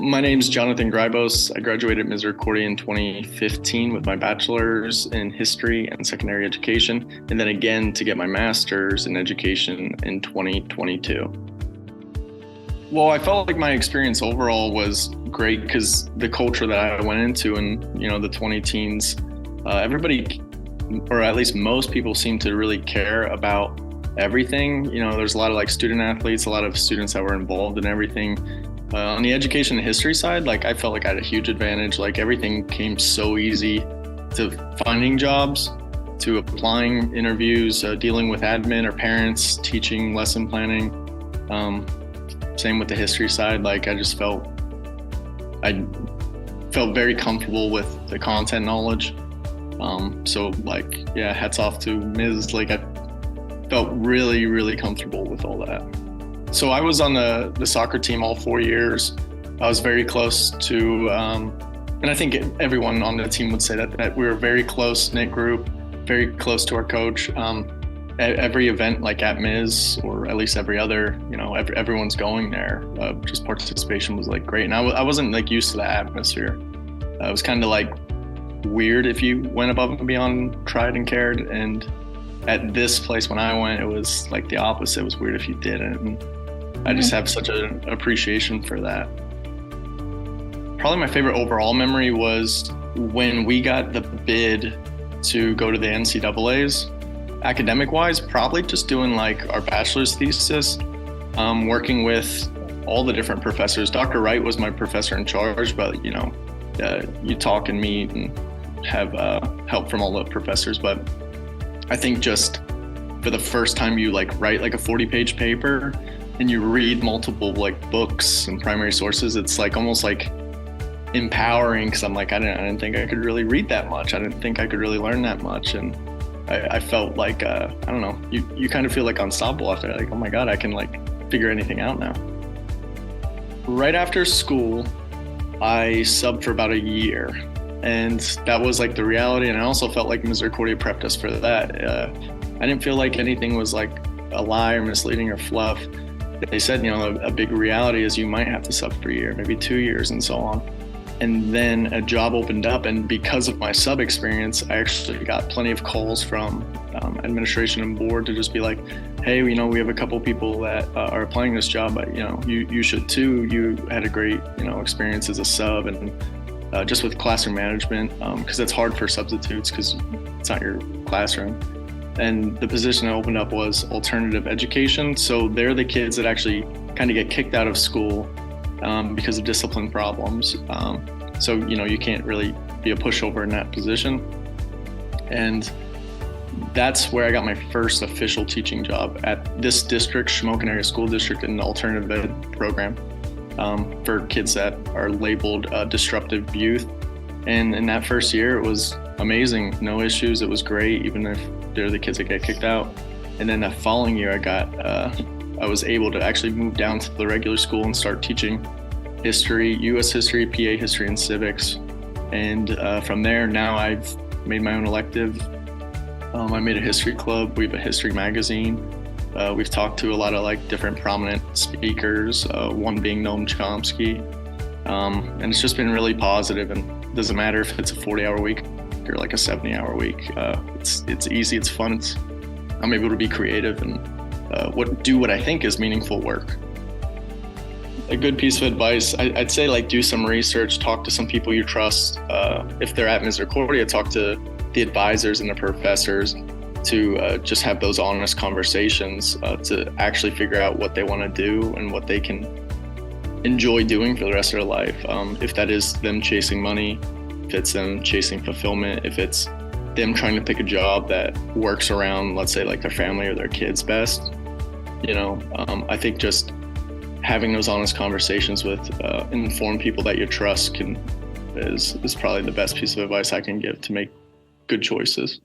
My name's Jonathan Grybos. I graduated Misericordia in 2015 with my bachelor's in history and secondary education, and then again to get my master's in education in 2022. Well, I felt like my experience overall was great because the culture that I went into in, the 20 teens, everybody, or at least most people, seem to really care about everything. There's a lot of student athletes, a lot of students that were involved in everything. On the education and history side, I felt like I had a huge advantage. Everything came so easy, to finding jobs, to applying interviews, dealing with admin or parents, teaching, lesson planning. Same with the history side. I felt very comfortable with the content knowledge. Hats off to Ms. I felt really, really comfortable with all that. So I was on the soccer team all 4 years. I was very close to, and I think everyone on the team would say that we were a very close-knit group, very close to our coach. Every event at Ms, or at least every other, everyone's going there. Just participation was great. And I wasn't used to that atmosphere. It was kind of weird if you went above and beyond, tried and cared. And at this place when I went, it was the opposite. It was weird if you didn't. And I just have such an appreciation for that. Probably my favorite overall memory was when we got the bid to go to the NCAAs. Academic-wise, probably just doing our bachelor's thesis, working with all the different professors. Dr. Wright was my professor in charge, but you talk and meet and have help from all the professors. But I think just for the first time you write a 40-page paper and you read multiple books and primary sources, it's almost empowering, because I'm I didn't think I could really read that much. I didn't think I could really learn that much. And I felt I don't know, you kind of feel unstoppable after that. Oh my God, I can figure anything out now. Right after school, I subbed for about a year. And that was the reality. And I also felt Misericordia prepped us for that. I didn't feel anything was a lie or misleading or fluff. They said, a big reality is you might have to sub for a year, maybe 2 years, and so on. And then a job opened up, and because of my sub experience, I actually got plenty of calls from administration and board to just be hey, we have a couple people that are applying this job, but you should too. You had a great experience as a sub, and just with classroom management, because it's hard for substitutes because it's not your classroom. And the position that opened up was alternative education. So they're the kids that actually kind of get kicked out of school because of discipline problems. So you can't really be a pushover in that position. And that's where I got my first official teaching job at this district, Shamokin Area School District, in the alternative ed program for kids that are labeled disruptive youth. And in that first year, it was amazing. No issues. It was great, even if they're the kids that get kicked out. And then the following year, I was able to actually move down to the regular school and start teaching history, U.S. history, PA history, and civics. And from there, now I've made my own elective. I made a history club. We have a history magazine. We've talked to a lot of different prominent speakers, one being Noam Chomsky. And it's just been really positive. And it doesn't matter if it's a 40-hour week or a 70-hour week. It's easy, it's fun. I'm able to be creative and do what I think is meaningful work. A good piece of advice, I'd say do some research, talk to some people you trust. If they're at Misericordia, talk to the advisors and the professors to just have those honest conversations to actually figure out what they want to do and what they can enjoy doing for the rest of their life. If that is them chasing money, if it's them chasing fulfillment, if it's them trying to pick a job that works around, let's say, their family or their kids best. I think just having those honest conversations with informed people that you trust is probably the best piece of advice I can give to make good choices.